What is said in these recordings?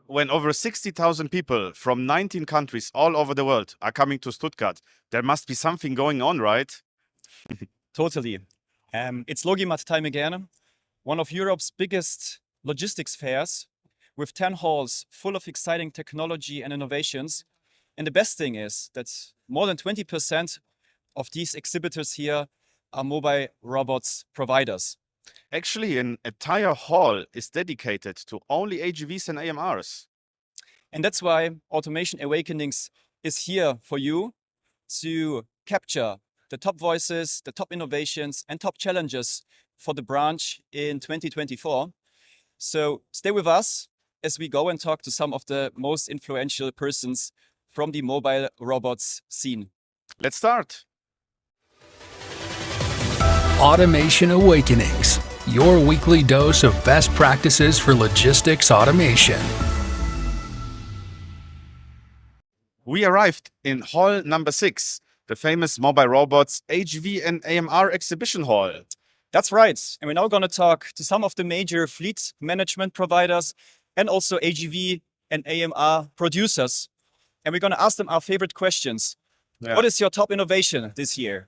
when over 60,000 people from 19 countries all over the world are coming to Stuttgart, there must be something going on, right? Totally. It's LogiMAT time again, one of Europe's biggest logistics fairs with 10 halls full of exciting technology and innovations. And the best thing is that more than 20% of these exhibitors here are mobile robots providers. Actually, an entire hall is dedicated to only AGVs and AMRs. And that's why Automation Awakenings is here for you to capture the top voices, the top innovations, and top challenges for the branch in 2024. So stay with us as we go and talk to some of the most influential persons from the mobile robots scene. Let's start. Automation Awakenings, your weekly dose of best practices for logistics automation. We arrived in hall number 6, the famous Mobile Robots AGV and AMR exhibition hall. That's right. And we're now going to talk to some of the major fleet management providers and also AGV and AMR producers. And we're going to ask them our favorite questions. Yeah. What is your top innovation this year?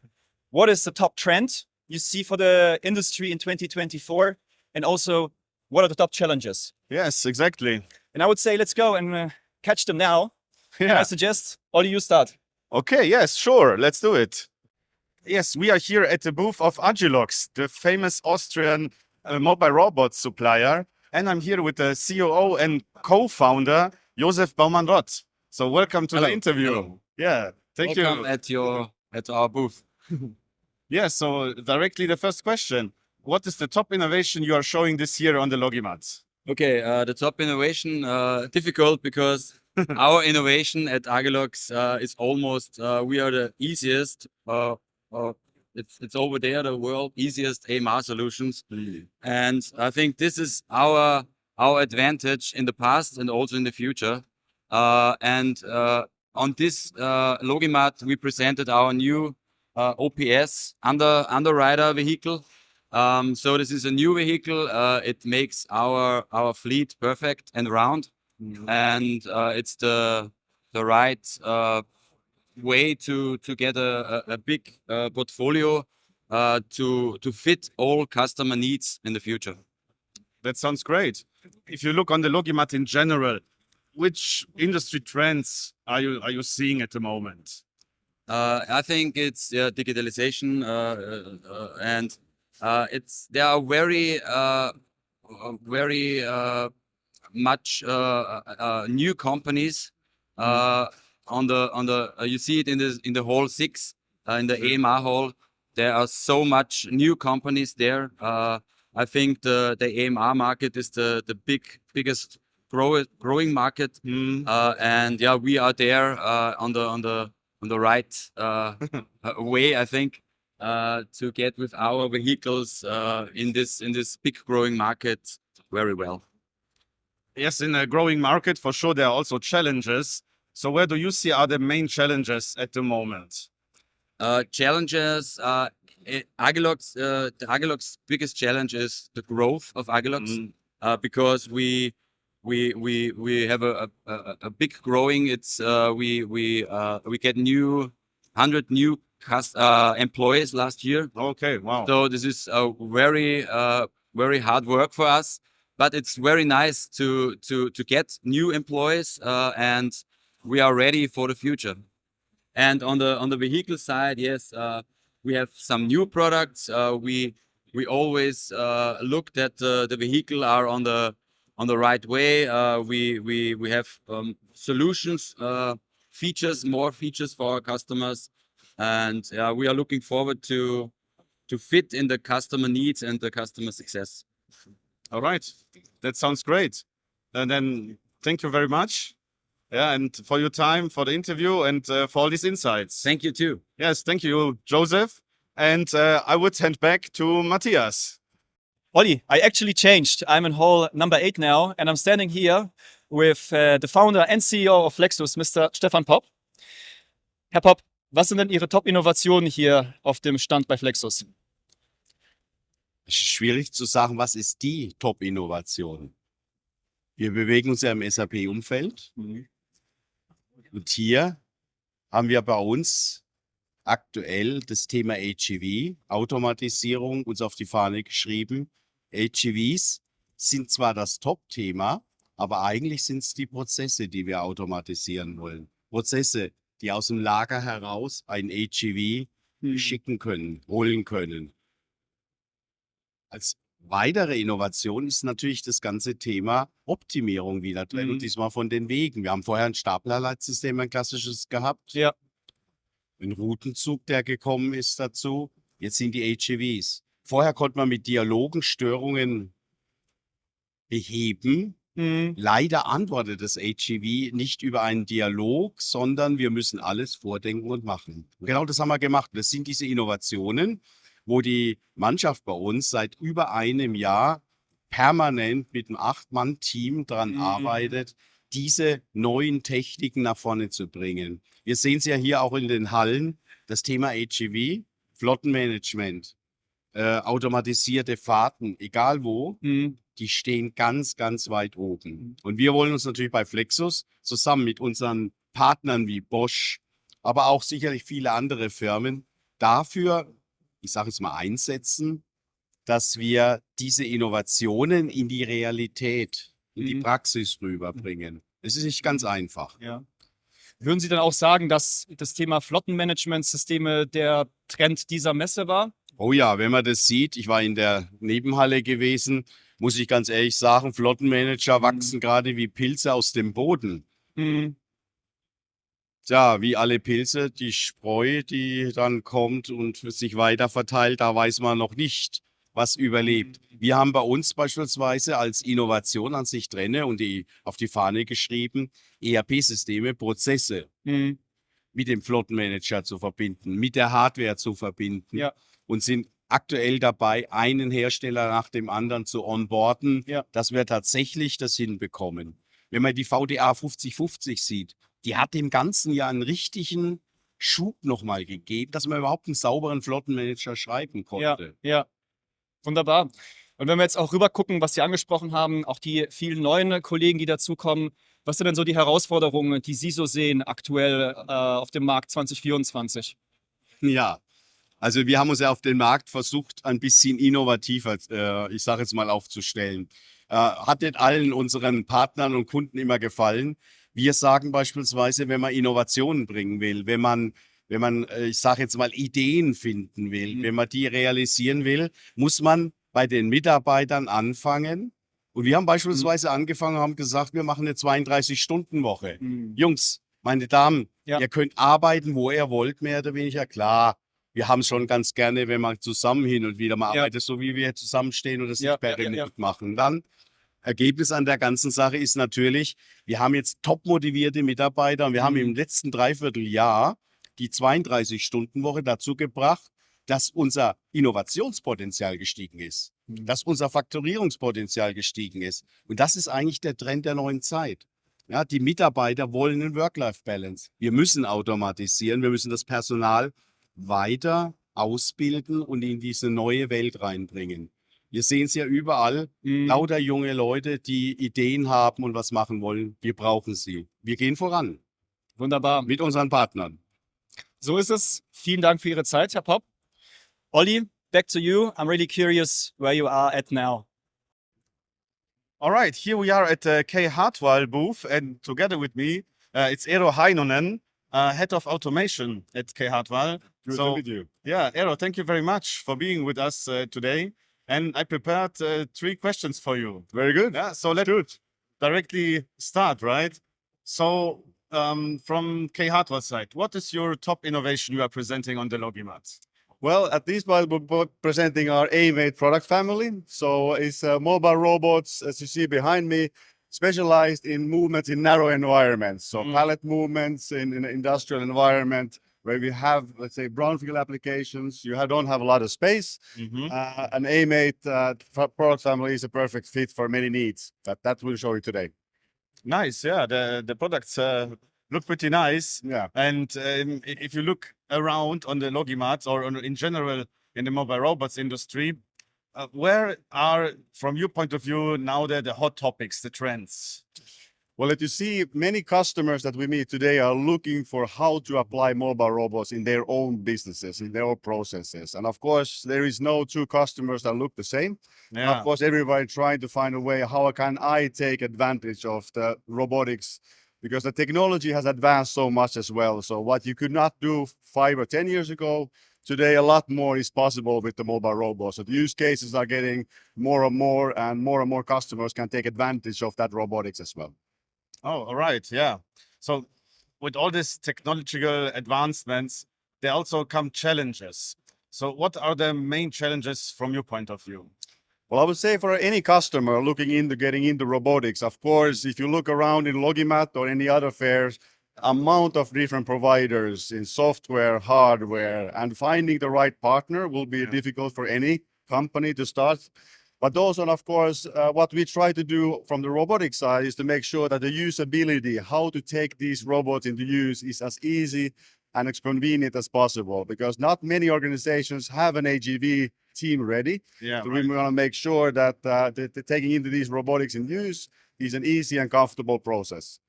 What is the top trend you see for the industry in 2024? And also, what are the top challenges? Yes, exactly. And I would say, let's go and catch them now. Yeah. I suggest, Ollie, you start. Okay, yes, sure. Let's do it. Yes, we are here at the booth of Agilox, the famous Austrian mobile robot supplier. And I'm here with the COO and co-founder, Josef Baumann-Roth. So welcome to the interview. Hello. Yeah, thank Welcome you. at our booth. Yeah, so directly the first question. What is the top innovation you are showing this year on the LogiMAT? Okay, the top innovation, difficult because our innovation at Agilox is almost, we are the easiest, it's over there, the world easiest AMR solutions. And I think this is our advantage in the past and also in the future. On this LogiMAT, we presented our new OPS underwriter vehicle. So this is a new vehicle. It makes our fleet perfect and round, and it's the right way to get a big portfolio to fit all customer needs in the future. That sounds great. If you look on the LogiMAT in general, which industry trends are you seeing at the moment? I think it's digitalization, and there are very much new companies you see it in the hall 6 in the AMR hall. There are so much new companies there. I think the AMR market is the biggest growing market, and yeah, we are there on the right way, I think, to get with our vehicles in this big growing market very well. Yes, in a growing market, for sure, there are also challenges. So where do you see are the main challenges at the moment? Challenges, Agilox, the Agilox biggest challenge is the growth of Agilox, because we have a big growing. It's we get 100 new employees last year. Okay, wow. So this is a very hard work for us, but it's very nice to get new employees, and we are ready for the future. And on the vehicle side, yes, we have some new products. We always look that the vehicle are on the right way. We have solutions, more features for our customers, and we are looking forward to fit in the customer needs and the customer success. All right, that sounds great. And then thank you very much. Yeah, and for your time, for the interview, and for all these insights. Thank you too. Yes, thank you, Joseph. And I would hand back to Matthias. Ollie, I actually changed. I'm in hall number 8 now, and I'm standing here with the founder and CEO of Flexus, Mr. Stefan Popp. Herr Popp, was sind denn Ihre Top-Innovationen hier auf dem Stand bei Flexus? Schwierig zu sagen, was ist die Top-Innovation? Wir bewegen uns ja im SAP-Umfeld. Und hier haben wir bei uns aktuell das Thema AGV, Automatisierung, uns auf die Fahne geschrieben. AGVs sind zwar das Top-Thema, aber eigentlich sind es die Prozesse, die wir automatisieren wollen. Prozesse, die aus dem Lager heraus ein AGV schicken können, holen können. Als weitere Innovation ist natürlich das ganze Thema Optimierung wieder drin und diesmal von den Wegen. Wir haben vorher ein Staplerleitsystem, ein klassisches gehabt. Ja. Ein Routenzug, der gekommen ist dazu. Jetzt sind die AGVs. Vorher konnte man mit Dialogen Störungen beheben. Leider antwortet das AGV nicht über einen Dialog, sondern wir müssen alles vordenken und machen. Genau das haben wir gemacht. Das sind diese Innovationen, wo die Mannschaft bei uns seit über einem Jahr permanent mit einem 8-Mann-Team daran arbeitet, diese neuen Techniken nach vorne zu bringen. Wir sehen es ja hier auch in den Hallen, das Thema AGV, Flottenmanagement, automatisierte Fahrten, egal wo, die stehen ganz, ganz weit oben. Und wir wollen uns natürlich bei Flexus zusammen mit unseren Partnern wie Bosch, aber auch sicherlich viele andere Firmen dafür, ich sage es mal, einsetzen, dass wir diese Innovationen in die Realität, in die Praxis rüberbringen. Es ist nicht ganz einfach. Ja. Würden Sie dann auch sagen, dass das Thema Flottenmanagementsysteme der Trend dieser Messe war? Oh ja, wenn man das sieht, ich war in der Nebenhalle gewesen, muss ich ganz ehrlich sagen, Flottenmanager wachsen gerade wie Pilze aus dem Boden. Tja, wie alle Pilze, die Spreu, die dann kommt und sich weiter verteilt, da weiß man noch nicht, was überlebt. Wir haben bei uns beispielsweise als Innovation an sich drin und auf die Fahne geschrieben, ERP-Systeme, Prozesse mit dem Flottenmanager zu verbinden, mit der Hardware zu verbinden und sind aktuell dabei, einen Hersteller nach dem anderen zu onboarden, dass wir tatsächlich das hinbekommen. Wenn man die VDA 5050 sieht, die hat dem ganzen Jahr einen richtigen Schub nochmal gegeben, dass man überhaupt einen sauberen Flottenmanager schreiben konnte. Ja, wunderbar. Und wenn wir jetzt auch rüber gucken, was Sie angesprochen haben, auch die vielen neuen Kollegen, die dazukommen, was sind denn so die Herausforderungen, die Sie so sehen aktuell auf dem Markt 2024? Ja, also wir haben uns ja auf den Markt versucht, ein bisschen innovativer, ich sage jetzt mal, aufzustellen. Hat nicht allen unseren Partnern und Kunden immer gefallen. Wir sagen beispielsweise, wenn man Innovationen bringen will, wenn man, ich sage jetzt mal, Ideen finden will, wenn man die realisieren will, muss man bei den Mitarbeitern anfangen. Und wir haben beispielsweise angefangen, haben gesagt, wir machen eine 32-Stunden-Woche. Jungs, meine Damen, ihr könnt arbeiten, wo ihr wollt, mehr oder weniger. Klar, wir haben es schon ganz gerne, wenn man zusammen hin und wieder mal arbeitet, so wie wir zusammenstehen und das nicht machen. Dann Ergebnis an der ganzen Sache ist natürlich, wir haben jetzt top motivierte Mitarbeiter und wir haben im letzten Dreivierteljahr die 32-Stunden-Woche dazu gebracht, dass unser Innovationspotenzial gestiegen ist, dass unser Faktorierungspotenzial gestiegen ist. Und das ist eigentlich der Trend der neuen Zeit. Ja, die Mitarbeiter wollen eine Work-Life-Balance. Wir müssen automatisieren, wir müssen das Personal weiter ausbilden und in diese neue Welt reinbringen. Wir sehen es ja überall, lauter junge Leute, die Ideen haben und was machen wollen. Wir brauchen sie. Wir gehen voran. Wunderbar. Mit unseren Partnern. So ist es. Vielen Dank für Ihre Zeit, Herr Popp. Olli, back to you. I'm really curious where you are at now. All right, here we are at the Hartwall booth, and together with me, it's Eero Heinonen, Head of Automation at Hartwall. Good to meet you. Yeah, Eero, thank you very much for being with us today. And I prepared 3 questions for you. Very good. Yeah, so let's directly start, right? So from Hartwall side, what is your top innovation you are presenting on the LogiMAT? Well, at this point, we're presenting our A-Mate product family. So it's mobile robots, as you see behind me, specialized in movements in narrow environments. So pallet movements in an industrial environment where we have, let's say, brownfield applications. You don't have a lot of space. An A-Mate product family is a perfect fit for many needs. That we'll show you today. Nice, yeah. The products look pretty nice. Yeah. And if you look around on the LogiMAT or in general in the mobile robots industry, where are, from your point of view, now the hot topics, the trends? Well, as you see, many customers that we meet today are looking for how to apply mobile robots in their own businesses, in their own processes. And of course, there is no two customers that look the same. And of course, everybody trying to find a way, how can I take advantage of the robotics? Because the technology has advanced so much as well. So what you could not do 5 or 10 years ago, today a lot more is possible with the mobile robots. So the use cases are getting more and more customers can take advantage of that robotics as well. Oh, all right. Yeah. So with all these technological advancements, there also come challenges. So what are the main challenges from your point of view? Well, I would say for any customer looking into getting into robotics, of course, if you look around in LogiMAT or any other fairs, amount of different providers in software, hardware, and finding the right partner will be difficult for any company to start. But also, of course, what we try to do from the robotics side is to make sure that the usability, how to take these robots into use, is as easy and as convenient as possible, because not many organizations have an AGV team ready. Yeah. So we want to make sure that the taking into these robotics in use is an easy and comfortable process.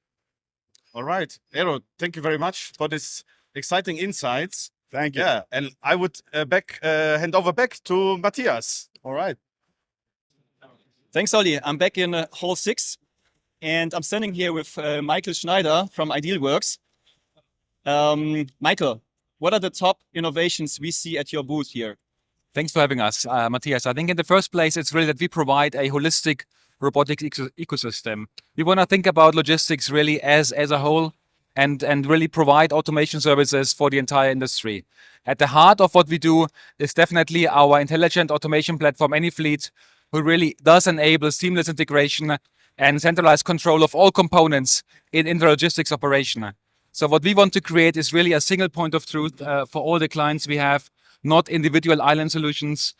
All right. Eero, thank you very much for this exciting insights. Thank you. Yeah. And I would hand over back to Matthias. All right. Thanks, Olli. I'm back in Hall 6, and I'm standing here with Michael Schneider from idealworks. Michael, what are the top innovations we see at your booth here? Thanks for having us, Matthias. I think in the first place, it's really that we provide a holistic robotics ecosystem. We want to think about logistics really as a whole and really provide automation services for the entire industry. At the heart of what we do is definitely our intelligent automation platform, AnyFleet, who really does enable seamless integration and centralized control of all components in intralogistics operation. So what we want to create is really a single point of truth for all the clients we have, not individual island solutions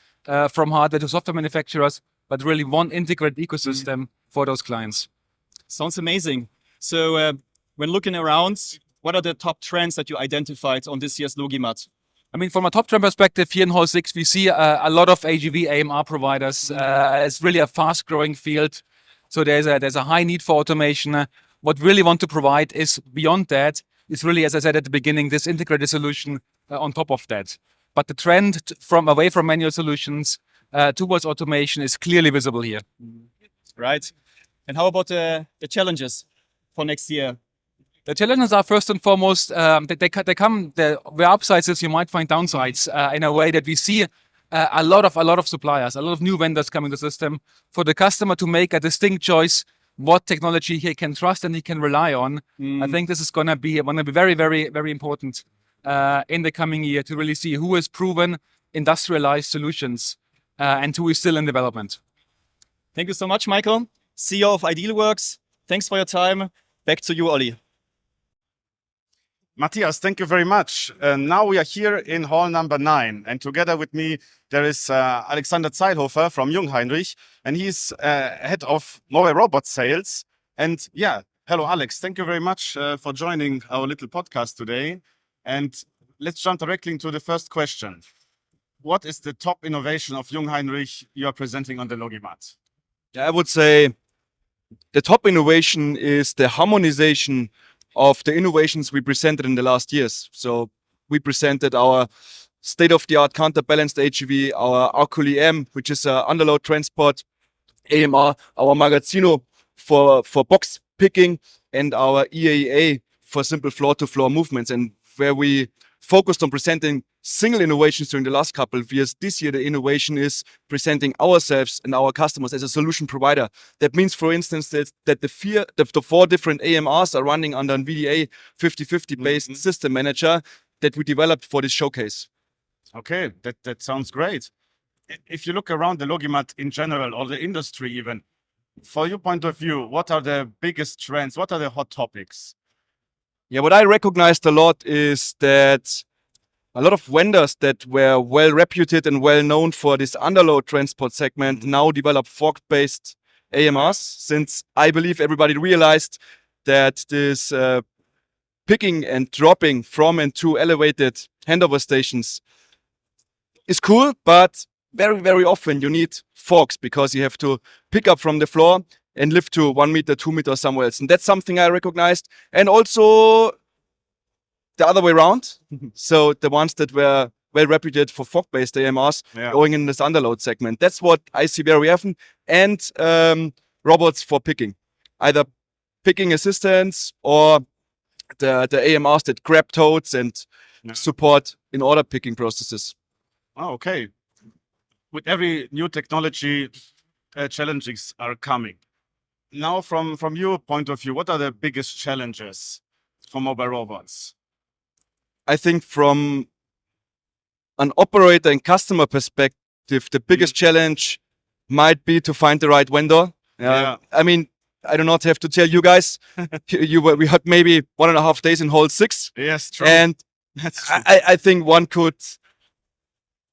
from hardware to software manufacturers, but really one integrated ecosystem for those clients. Sounds amazing. So when looking around, what are the top trends that you identified on this year's LogiMAT? I mean, from a top trend perspective, here in Hall 6, we see a lot of AGV AMR providers. It's really a fast-growing field. So there's a high need for automation. What we really want to provide is beyond that, is really, as I said at the beginning, this integrated solution on top of that. But the trend from away from manual solutions towards automation is clearly visible here. Right. And how about the challenges for next year? The challenges are first and foremost, where upsides is you might find downsides in a way that we see a lot of suppliers, a lot of new vendors coming to the system for the customer to make a distinct choice what technology he can trust and he can rely on. I think this is going to be very, very, very important in the coming year to really see who has proven industrialized solutions and who is still in development. Thank you so much, Michael, CEO of idealworks. Thanks for your time. Back to you, Olli. Matthias, thank you very much. Now we are here in hall number 9, and together with me there is Alexander Zeilhofer from Jungheinrich, and he's head of mobile robot sales. And yeah, hello Alex, thank you very much for joining our little podcast today. And let's jump directly into the first question. What is the top innovation of Jungheinrich you are presenting on the LogiMAT? Yeah, I would say the top innovation is the harmonization of the innovations we presented in the last years. So we presented our state-of-the-art counterbalanced AGV, our Arculi M, which is a underload transport AMR, our Magazzino for box picking, and our EAA for simple floor-to-floor movements. And where we focused on presenting single innovations during the last couple of years, this year the innovation is presenting ourselves and our customers as a solution provider. That means, for instance, that the 4 different AMRs are running under an VDA 50/50 based system manager that we developed for this showcase. Okay, that sounds great. If you look around the LogiMAT in general, or the industry even, for your point of view, what are the biggest trends? What are the hot topics? Yeah, what I recognized a lot is that a lot of vendors that were well reputed and well known for this underload transport segment now develop fork-based AMRs, since I believe everybody realized that this picking and dropping from and to elevated handover stations is cool, but very, very often you need forks because you have to pick up from the floor and lift to 1 meter, 2 meters somewhere else. And that's something I recognized. And also the other way around. So the ones that were well reputed for fork-based AMRs going in this underload segment. That's what I see very often. And robots for picking, either picking assistants or the AMRs that grab totes and support in order picking processes. Oh, okay. With every new technology, challenges are coming. Now, from your point of view, what are the biggest challenges for mobile robots? I think from an operator and customer perspective, the biggest challenge might be to find the right vendor. I mean, I do not have to tell you guys. We had maybe 1.5 days in hall 6. Yes, true. And That's true. I think one could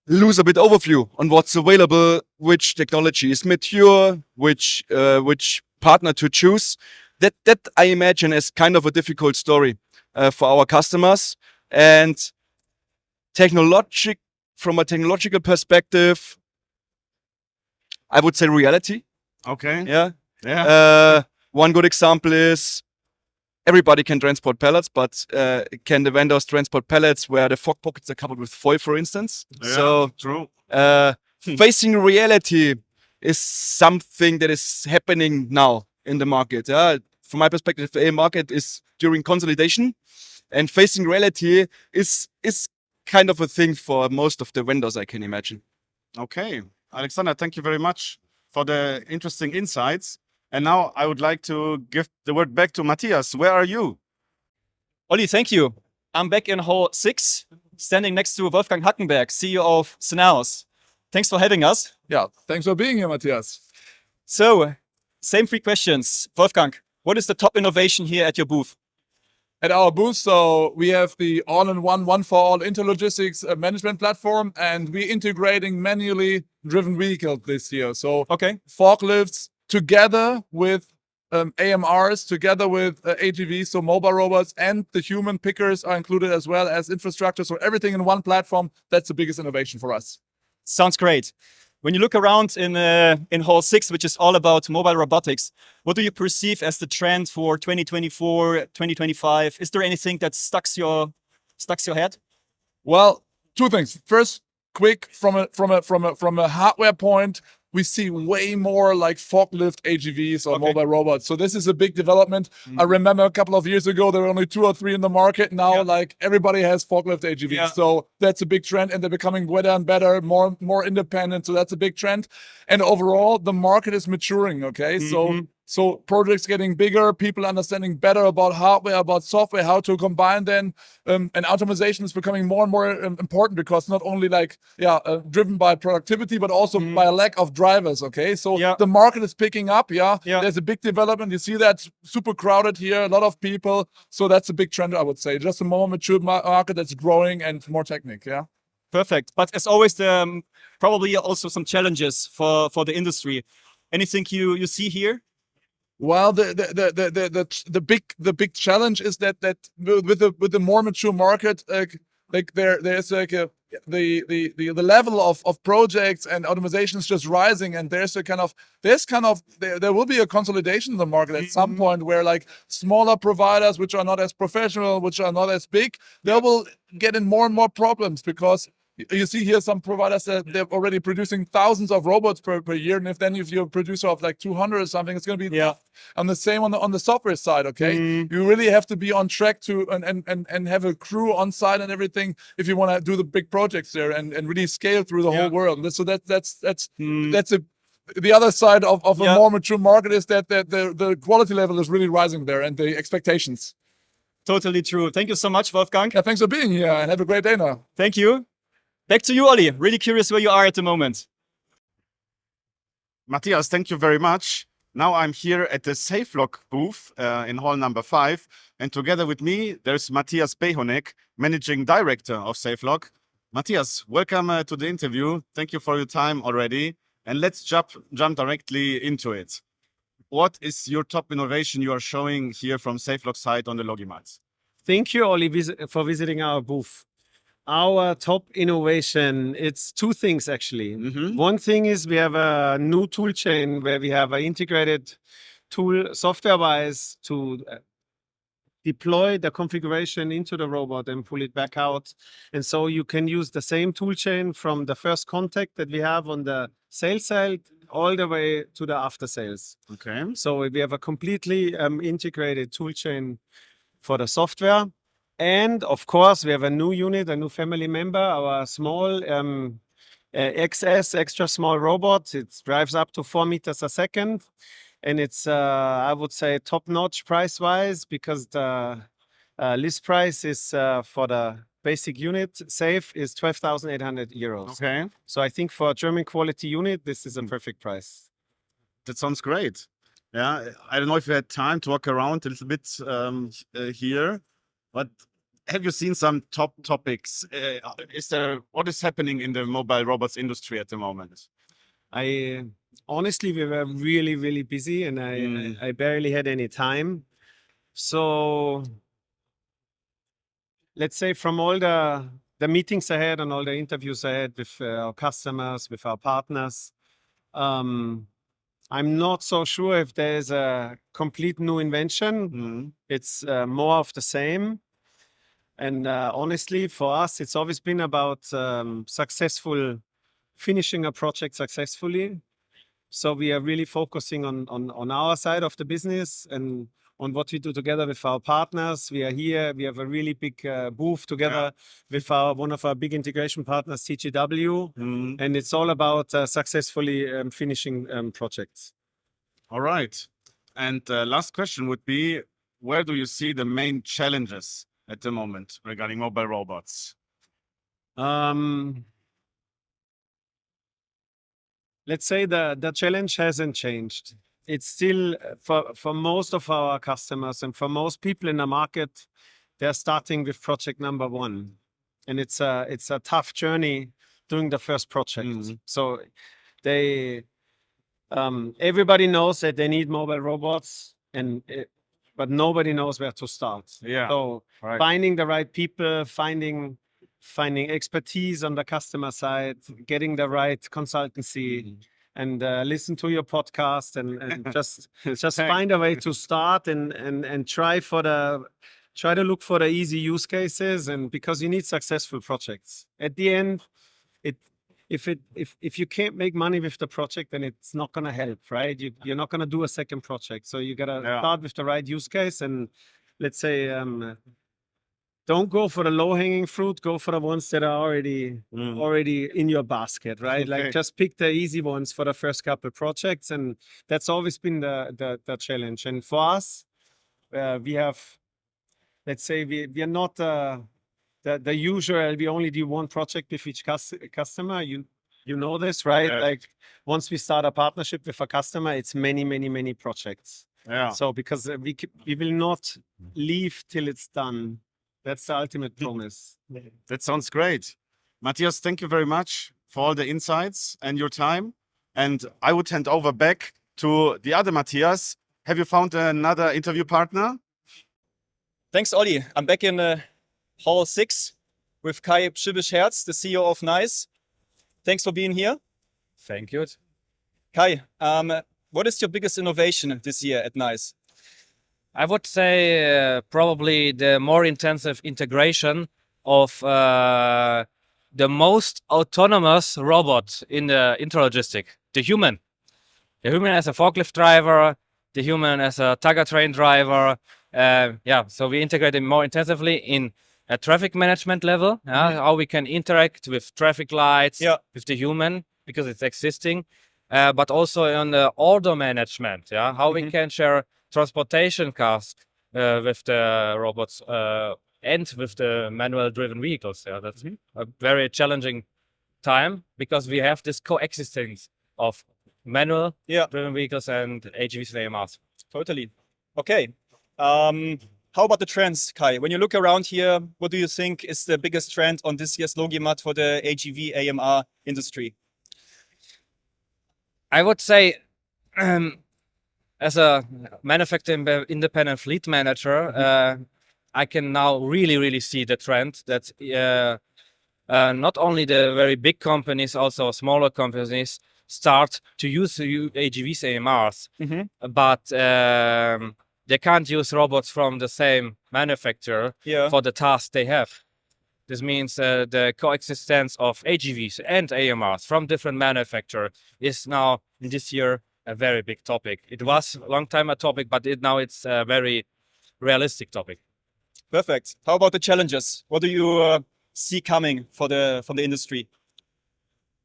lose a bit overview on what's available, which technology is mature, which partner to choose. That I imagine is kind of a difficult story for our customers. And from a technological perspective, I would say reality. Okay. Yeah. One good example is everybody can transport pallets, but can the vendors transport pallets where the fork pockets are covered with foil, for instance? So true. Facing reality is something that is happening now in the market. From my perspective, the market is during consolidation, and facing reality is kind of a thing for most of the vendors, I can imagine. Okay. Alexander, thank you very much for the interesting insights. And now I would like to give the word back to Matthias. Where are you? Olli, thank you. I'm back in hall 6, standing next to Wolfgang Hackenberg, CEO of Synaos. Thanks for having us. Yeah, thanks for being here, Matthias. So, same 3 questions. Wolfgang, what is the top innovation here at your booth? At our booth, so we have the all-in-one, one-for-all intralogistics management platform, and we're integrating manually driven vehicles this year. So forklifts together with AMRs, together with AGVs, so mobile robots, and the human pickers are included as well as infrastructure. So everything in one platform, that's the biggest innovation for us. Sounds great. When you look around in hall 6, which is all about mobile robotics, what do you perceive as the trend for 2024, 2025? Is there anything that stuck your head? Well, 2 things. First, quick from a hardware point, we see way more like forklift AGVs or mobile robots. So this is a big development. I remember a couple of years ago, there were only 2 or 3 in the market. Now, like everybody has forklift AGVs. So that's a big trend, and they're becoming better and better, more independent. So that's a big trend. And overall, the market is maturing. Okay. So projects getting bigger, people understanding better about hardware, about software, how to combine them, and automation is becoming more and more important because not only like driven by productivity, but also by a lack of drivers. Okay, so the market is picking up. There's a big development. You see that super crowded here, a lot of people. So that's a big trend, I would say. Just a more mature market that's growing and more technical. Yeah. Perfect. But as always, probably also some challenges for the industry. Anything you see here? Well, the big challenge is that with the more mature market, there's like the level of projects and automation is just rising, and there will be a consolidation in the market at some point where like smaller providers, which are not as professional, which are not as big, they will get in more and more problems because you see here some providers that they're already producing thousands of robots per year, and if you're a producer of like 200 or something, it's going to be on the same on the software side. Okay, you really have to be on track to and have a crew on site and everything if you want to do the big projects there and really scale through the whole world. So that's the other side of a more mature market is that the quality level is really rising there and the expectations. Totally true. Thank you so much, Wolfgang. Yeah, thanks for being here and have a great day now. Thank you. Back to you, Olli. Really curious where you are at the moment. Matthias, thank you very much. Now I'm here at the SafeLock booth in hall number 5. And together with me, there's Matthias Behonek, Managing Director of SafeLock. Matthias, welcome to the interview. Thank you for your time already. And let's jump directly into it. What is your top innovation you are showing here from SafeLock side on the LogiMAT? Thank you, Olli, for visiting our booth. Our top innovation, it's two things actually. One thing is we have a new tool chain where we have an integrated tool software-wise to deploy the configuration into the robot and pull it back out. And so you can use the same tool chain from the first contact that we have on the sales side all the way to the after sales. Okay. So we have a completely integrated tool chain for the software. And of course, we have a new unit, a new family member, our small XS, extra small robot. It drives up to 4 meters a second. And it's, I would say, top-notch price-wise because the list price is for the basic unit, safe, is 12,800 euros. Okay. So I think for a German quality unit, this is a perfect price. That sounds great. Yeah, I don't know if you had time to walk around a little bit here, but have you seen some top topics? What is happening in the mobile robots industry at the moment? Honestly, we were really, really busy and I barely had any time. So let's say from all the meetings I had and all the interviews I had with our customers, with our partners, I'm not so sure if there's a complete new invention. It's more of the same. And honestly, for us, it's always been about finishing a project successfully. So we are really focusing on our side of the business and on what we do together with our partners. We are here. We have a really big booth together with one of our big integration partners, TGW. And it's all about successfully finishing projects. All right. And last question would be, where do you see the main challenges at the moment regarding mobile robots? Let's say the challenge hasn't changed. It's still, for most of our customers and for most people in the market, they're starting with project number one. And it's a tough journey doing the first project. So everybody knows that they need mobile robots, but nobody knows where to start. Yeah. So finding the right people, finding expertise on the customer side, getting the right consultancy, and listen to your podcast and just find a way to start and try to look for the easy use cases, and because you need successful projects. At the end, if you can't make money with the project, then it's not going to help, right? You're not going to do a second project. So you got to start with the right use case, and let's say don't go for the low-hanging fruit. Go for the ones that are already in your basket, right? Like just pick the easy ones for the first couple projects, and that's always been the challenge. And for us, we have, let's say, we are not the usual. We only do one project with each customer. You know this, right? Like once we start a partnership with a customer, it's many projects. Yeah. So because we will not leave till it's done. That's the ultimate promise. That sounds great. Matthias, thank you very much for all the insights and your time. And I would hand over back to the other Matthias. Have you found another interview partner? Thanks, Olli. I'm back in Hall 6 with Kai Pschibisch-Herz, the CEO of NICE. Thanks for being here. Thank you. Kai, what is your biggest innovation this year at NICE? I would say probably the more intensive integration of the most autonomous robot in the intralogistic, the human. The human as a forklift driver, the human as a tugger train driver. So we integrate it more intensively in a traffic management level, how we can interact with traffic lights, with the human, because it's existing, but also on the order management, how we can share transportation costs with the robots and with the manual driven vehicles. That's a very challenging time because we have this coexistence of manual driven vehicles and AGVs and AMRs. Totally. Okay. How about the trends, Kai? When you look around here, what do you think is the biggest trend on this year's LogiMAT for the AGV AMR industry? I would say as a manufacturing independent fleet manager, I can now really see the trend that not only the very big companies, also smaller companies start to use AGVs, AMRs, but they can't use robots from the same manufacturer for the task they have. This means the coexistence of AGVs and AMRs from different manufacturers is now in this year a very big topic. It was a long time a topic, but now it's a very realistic topic. Perfect. How about the challenges? What do you see coming for the industry?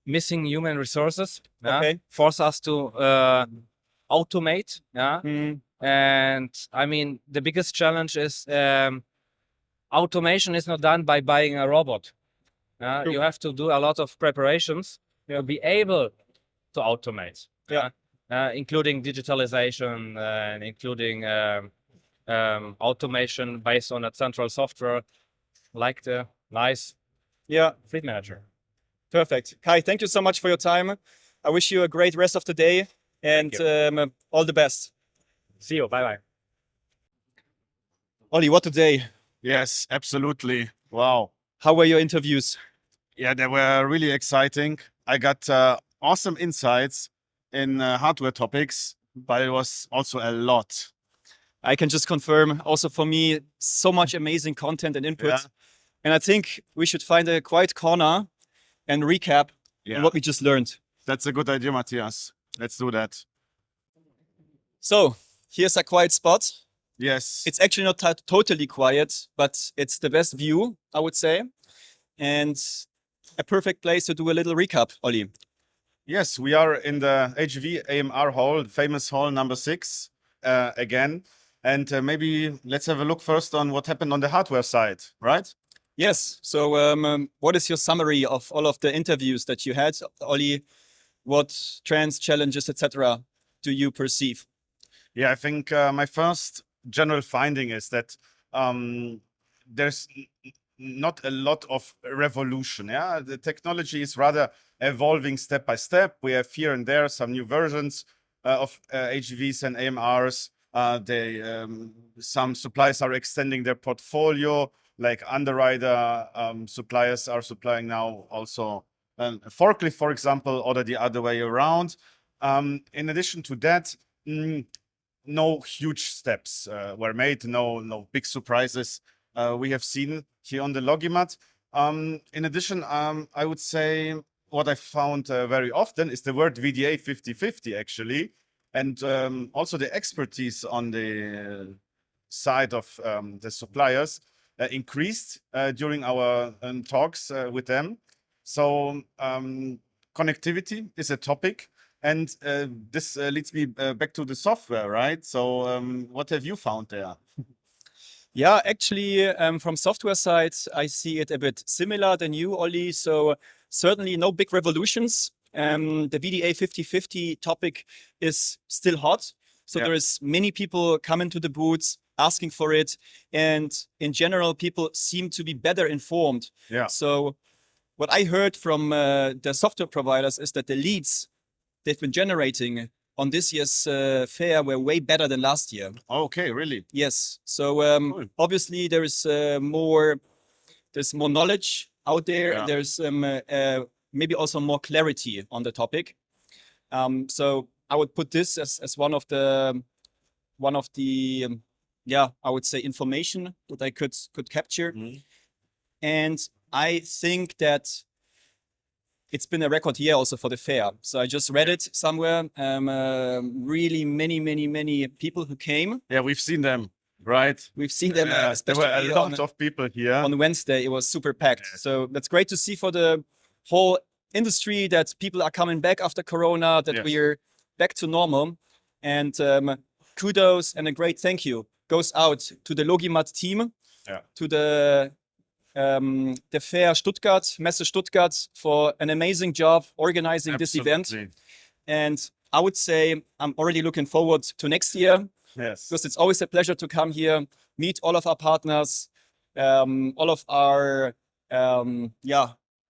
Missing human resources, Okay. force us to automate. And I mean, the biggest challenge is automation is not done by buying a robot. You have to do a lot of preparations to be able to automate, including digitalization and including automation based on a central software like the nice fleet manager. Perfect. Kai, thank you so much for your time. I wish you a great rest of the day and all the best. See you. Bye-bye. Olli, what a day. Yes, absolutely. Wow. How were your interviews? Yeah, they were really exciting. I got awesome insights in hardware topics, but it was also a lot. I can just confirm, also for me, so much amazing content and input. Yeah. And I think we should find a quiet corner and recap on what we just learned. That's a good idea, Matthias. Let's do that. So here's a quiet spot. Yes. It's actually not totally quiet, but it's the best view, I would say. And a perfect place to do a little recap, Olli. Yes, we are in the HV AMR hall, famous hall number 6 again. And maybe let's have a look first on what happened on the hardware side, right? Yes. So what is your summary of all of the interviews that you had, Olli? What trends, challenges, etc. do you perceive? Yeah, I think my first general finding is that there's not a lot of revolution. Yeah, the technology is rather evolving step by step. We have here and there some new versions of HVs and AMRs. Some suppliers are extending their portfolio, like underwriter suppliers are supplying now also forklift, for example, or the other way around. In addition to that, no huge steps were made, no big surprises we have seen here on the LogiMAT. In addition, I would say what I found very often is the word VDA 50/50 actually, and also the expertise on the side of the suppliers increased during our talks with them. So connectivity is a topic. And this leads me back to the software, right? So what have you found there? Yeah, actually, from software side, I see it a bit similar than you, Olli. So certainly no big revolutions. The VDA 50/50 topic is still hot. So there is many people coming to the booths asking for it. And in general, people seem to be better informed. Yeah. So what I heard from the software providers is that the leads they've been generating on this year's fair were way better than last year. Okay, really? Yes. So obviously there is more knowledge out there. Yeah. There's maybe also more clarity on the topic. So I would put this as one of the I would say information that I could capture. And I think that it's been a record year also for the fair. So I just read it somewhere. Really many people who came. Yeah, we've seen them, right? We've seen them. There were a lot of people here. On Wednesday, it was super packed. So that's great to see for the whole industry that people are coming back after Corona, that we're back to normal. And kudos and a great thank you goes out to the LogiMAT team, to the Fair Stuttgart, Messe Stuttgart, for an amazing job organizing this event. And I would say I'm already looking forward to next year. Yes. Because it's always a pleasure to come here, meet all of our partners, all of our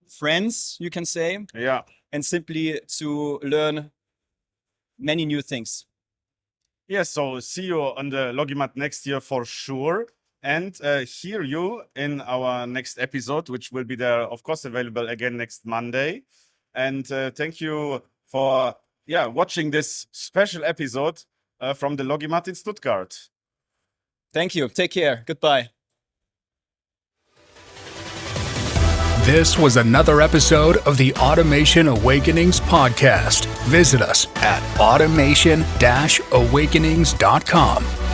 friends, you can say. Yeah. And simply to learn many new things. Yes, so see you on the LogiMAT next year for sure. and hear you in our next episode, which will be there, of course, available again next Monday. And thank you for watching this special episode from the LogiMAT in Stuttgart. Thank you. Take care. Goodbye. This was another episode of the Automation Awakenings podcast. Visit us at automation-awakenings.com.